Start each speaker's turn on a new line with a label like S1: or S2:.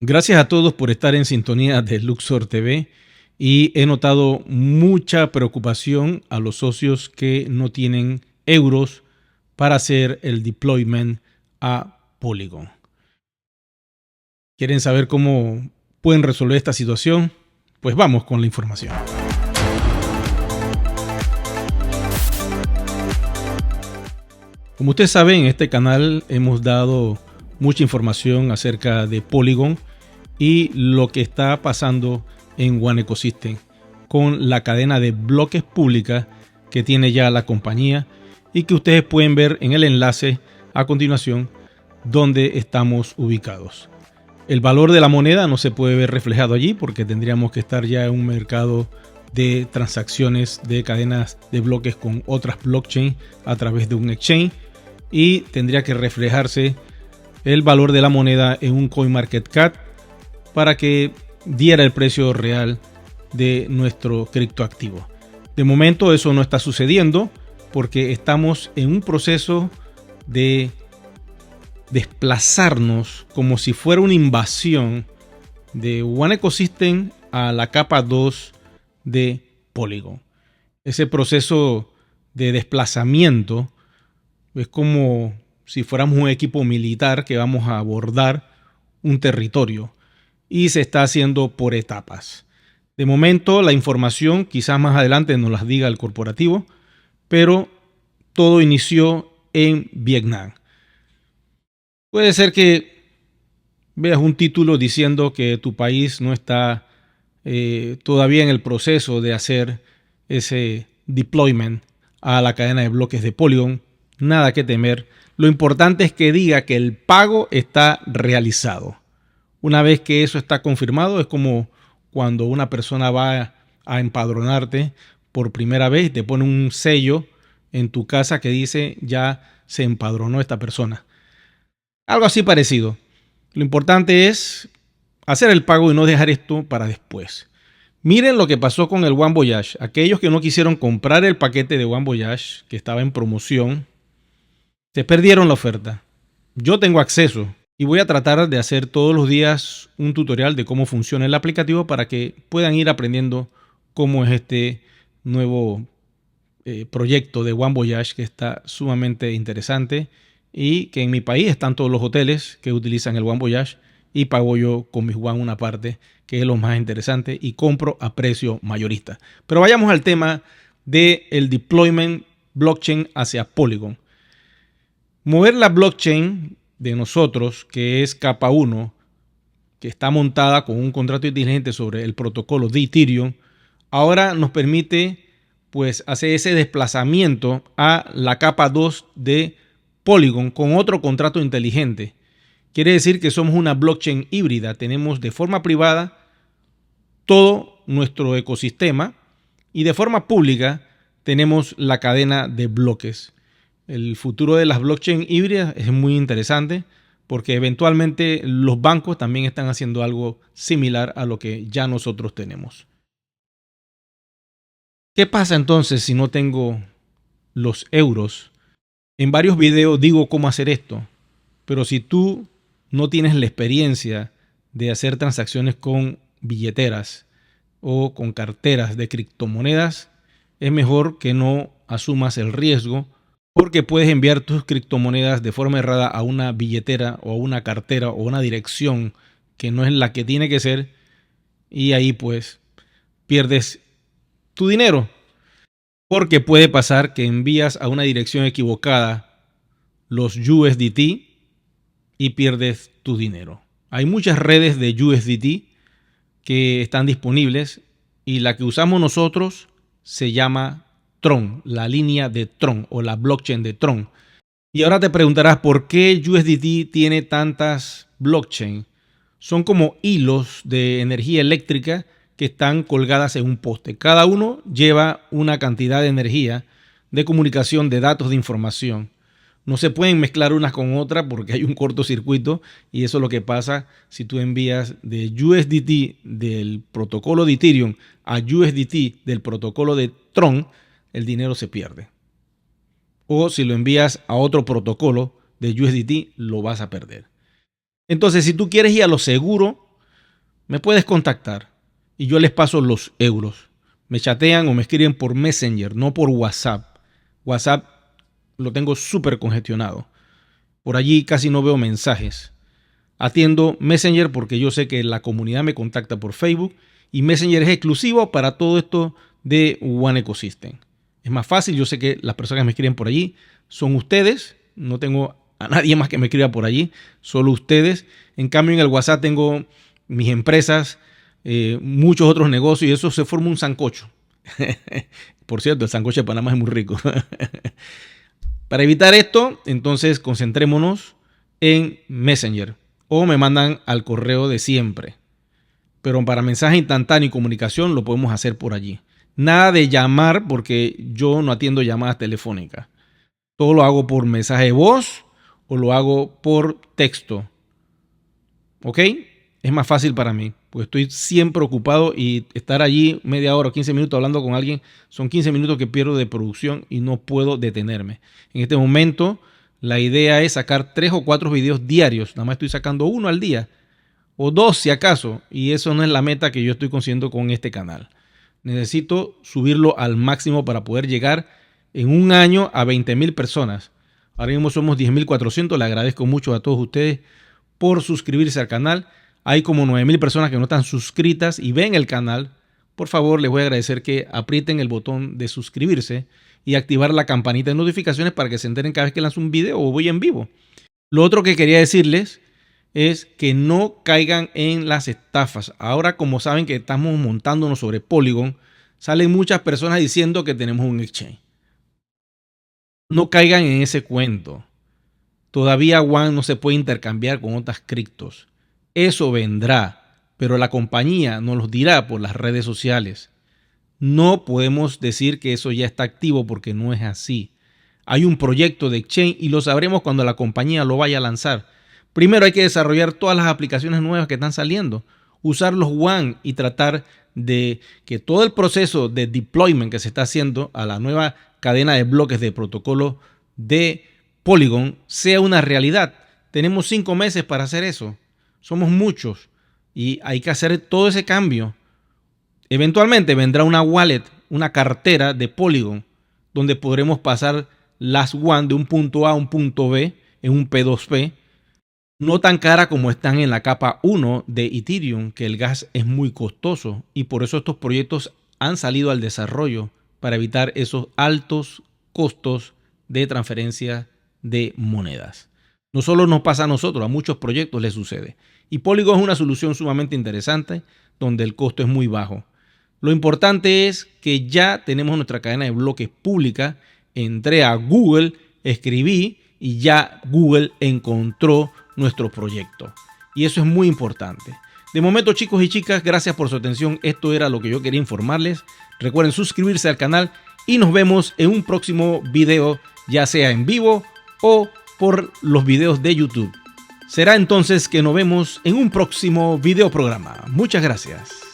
S1: Gracias a todos por estar en sintonía de Luxor TV y he notado mucha preocupación a los socios que no tienen euros para hacer el deployment a Polygon. ¿Quieren saber cómo pueden resolver esta situación? Pues vamos con la información. Como ustedes saben, en este canal hemos dado mucha información acerca de Polygon y lo que está pasando en One Ecosystem con la cadena de bloques pública que tiene ya la compañía y que ustedes pueden ver en el enlace a continuación donde estamos ubicados. El valor de la moneda no se puede ver reflejado allí porque tendríamos que estar ya en un mercado de transacciones de cadenas de bloques con otras blockchain a través de un exchange y tendría que reflejarse el valor de la moneda en un CoinMarketCap para que diera el precio real de nuestro criptoactivo. De momento eso no está sucediendo porque estamos en un proceso de desplazarnos como si fuera una invasión de One Ecosystem a la capa 2 de Polygon. Ese proceso de desplazamiento es como si fuéramos un equipo militar que vamos a abordar un territorio y se está haciendo por etapas. De momento la información quizás más adelante nos las diga el corporativo, pero todo inició en Vietnam. Puede ser que veas un título diciendo que tu país no está todavía en el proceso de hacer ese deployment a la cadena de bloques de Polygon. Nada que temer. Lo importante es que diga que el pago está realizado. Una vez que eso está confirmado, es como cuando una persona va a empadronarte por primera vez y te pone un sello en tu casa que dice ya se empadronó esta persona. Algo así parecido. Lo importante es hacer el pago y no dejar esto para después. Miren lo que pasó con el One Voyage. Aquellos que no quisieron comprar el paquete de One Voyage, que estaba en promoción, se perdieron la oferta. Yo tengo acceso y voy a tratar de hacer todos los días un tutorial de cómo funciona el aplicativo para que puedan ir aprendiendo cómo es este nuevo proyecto de One Voyage que está sumamente interesante y que en mi país están todos los hoteles que utilizan el One Voyage y pago yo con mis One una parte, que es lo más interesante, y compro a precio mayorista. Pero vayamos al tema del deployment blockchain hacia Polygon. Mover la blockchain de nosotros, que es capa 1, que está montada con un contrato inteligente sobre el protocolo de Ethereum, ahora nos permite pues hacer ese desplazamiento a la capa 2 de Polygon con otro contrato inteligente. Quiere decir que somos una blockchain híbrida. Tenemos de forma privada todo nuestro ecosistema y de forma pública tenemos la cadena de bloques. El futuro de las blockchain híbridas es muy interesante porque eventualmente los bancos también están haciendo algo similar a lo que ya nosotros tenemos. ¿Qué pasa entonces si no tengo los euros? En varios videos digo cómo hacer esto, pero si tú no tienes la experiencia de hacer transacciones con billeteras o con carteras de criptomonedas, es mejor que no asumas el riesgo porque puedes enviar tus criptomonedas de forma errada a una billetera o a una cartera o a una dirección que no es la que tiene que ser y ahí pues pierdes tu dinero. Porque puede pasar que envías a una dirección equivocada los USDT y pierdes tu dinero. Hay muchas redes de USDT que están disponibles y la que usamos nosotros se llama Tron, la línea de Tron o la blockchain de Tron. Y ahora te preguntarás por qué USDT tiene tantas blockchain. Son como hilos de energía eléctrica que están colgadas en un poste. Cada uno lleva una cantidad de energía de comunicación de datos de información. No se pueden mezclar unas con otras porque hay un cortocircuito y eso es lo que pasa si tú envías de USDT del protocolo de Ethereum a USDT del protocolo de Tron, el dinero se pierde. O si lo envías a otro protocolo de USDT, lo vas a perder. Entonces, si tú quieres ir a lo seguro, me puedes contactar y yo les paso los euros. Me chatean o me escriben por Messenger, no por WhatsApp. WhatsApp lo tengo súper congestionado. Por allí casi no veo mensajes. Atiendo Messenger porque yo sé que la comunidad me contacta por Facebook y Messenger es exclusivo para todo esto de One Ecosystem. Es más fácil, yo sé que las personas que me escriben por allí son ustedes. No tengo a nadie más que me escriba por allí, solo ustedes. En cambio, en el WhatsApp tengo mis empresas, muchos otros negocios y eso se forma un sancocho. Por cierto, el sancocho de Panamá es muy rico. Para evitar esto, entonces concentrémonos en Messenger o me mandan al correo de siempre. Pero para mensaje instantáneo y comunicación lo podemos hacer por allí. Nada de llamar porque yo no atiendo llamadas telefónicas. Todo lo hago por mensaje de voz o lo hago por texto. ¿Ok? Es más fácil para mí, pues estoy siempre ocupado y estar allí media hora o 15 minutos hablando con alguien son 15 minutos que pierdo de producción y no puedo detenerme. En este momento la idea es sacar 3 o 4 videos diarios. Nada más estoy sacando 1 al día o 2 si acaso, y eso no es la meta que yo estoy consiguiendo con este canal. Necesito subirlo al máximo para poder llegar en un año a 20,000 personas. Ahora mismo somos 10,400. Le agradezco mucho a todos ustedes por suscribirse al canal. Hay como 9,000 personas que no están suscritas y ven el canal. Por favor, les voy a agradecer que aprieten el botón de suscribirse y activar la campanita de notificaciones para que se enteren cada vez que lanzo un video o voy en vivo. Lo otro que quería decirles es que no caigan en las estafas. Ahora, como saben que estamos montándonos sobre Polygon, salen muchas personas diciendo que tenemos un exchange. No caigan en ese cuento. Todavía One no se puede intercambiar con otras criptos. Eso vendrá, pero la compañía nos los dirá por las redes sociales. No podemos decir que eso ya está activo porque no es así. Hay un proyecto de exchange y lo sabremos cuando la compañía lo vaya a lanzar. Primero hay que desarrollar todas las aplicaciones nuevas que están saliendo, usar los One y tratar de que todo el proceso de deployment que se está haciendo a la nueva cadena de bloques de protocolo de Polygon sea una realidad. Tenemos 5 meses para hacer eso. Somos muchos y hay que hacer todo ese cambio. Eventualmente vendrá una wallet, una cartera de Polygon, donde podremos pasar las One de un punto A a un punto B en un P2P. No tan cara como están en la capa 1 de Ethereum, que el gas es muy costoso y por eso estos proyectos han salido al desarrollo para evitar esos altos costos de transferencia de monedas. No solo nos pasa a nosotros, a muchos proyectos les sucede. Y Polygon es una solución sumamente interesante donde el costo es muy bajo. Lo importante es que ya tenemos nuestra cadena de bloques pública. Entré a Google, escribí y ya Google encontró nuestro proyecto. Y eso es muy importante. De momento, chicos y chicas, gracias por su atención. Esto era lo que yo quería informarles. Recuerden suscribirse al canal y nos vemos en un próximo video, ya sea en vivo o por los videos de YouTube. Será entonces que nos vemos en un próximo video programa. Muchas gracias.